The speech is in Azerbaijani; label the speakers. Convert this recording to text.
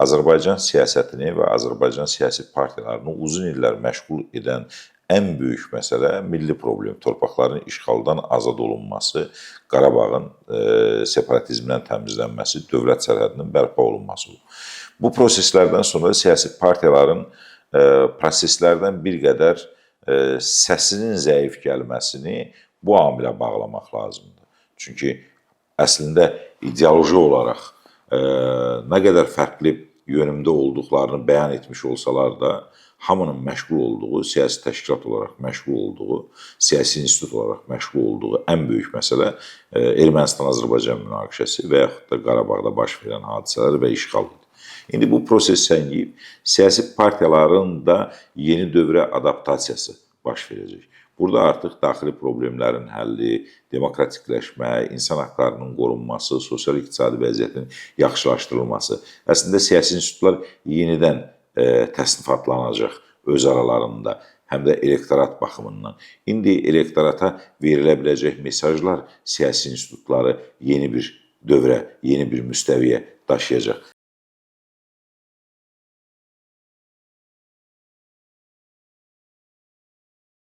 Speaker 1: Azərbaycan siyasətini və Azərbaycan siyasi partiyalarını uzun illər məşğul edən ən böyük məsələ milli problem, torpaqların işğaldan azad olunması, Qarabağın separatizmdən təmizlənməsi, dövlət sərhədinin bərpa olunması olur. Bu proseslərdən sonra siyasi partiyaların proseslərdən bir qədər səsinin zəif gəlməsini bu amilə bağlamaq lazımdır. Çünki əslində ideoloji olaraq nə qədər fərqli yönümdə olduqlarını bəyan etmiş olsalar da, hamının məşğul olduğu, siyasi təşkilat olaraq məşğul olduğu, siyasi institut olaraq məşğul olduğu ən böyük məsələ Ermənistan-Azərbaycan münaqişəsi və yaxud da Qarabağda baş verən hadisələr və işğal idi. İndi bu proses səngiyib, siyasi partiyaların da yeni dövrə adaptasiyası baş verəcək. Burada artıq daxili problemlərin həlli, demokratikləşmə, insan haqlarının qorunması, sosial-iqtisadi vəziyyətin yaxşılaşdırılması, əslində siyasi institutlar yenidən təsnifatlanacaq öz aralarında, həm də elektorat baxımından. İndi elektorata verilə biləcək mesajlar siyasi institutları yeni bir dövrə, yeni bir müstəviyə daşıyacaq.